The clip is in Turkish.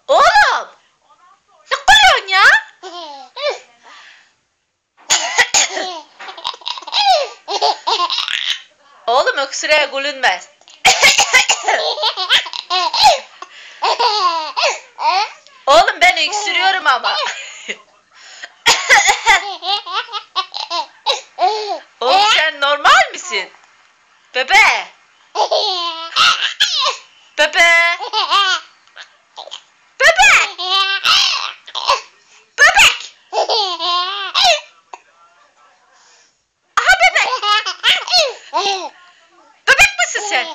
Oğlum! Ne kırıyorsun ya? Oğlum öksürüğe gülünmez. Oğlum ben öksürüyorum ama. Oğlum sen normal misin? Bebe! Bebe! Bebe! Bebek! Aha bebek! Bebek misin sen?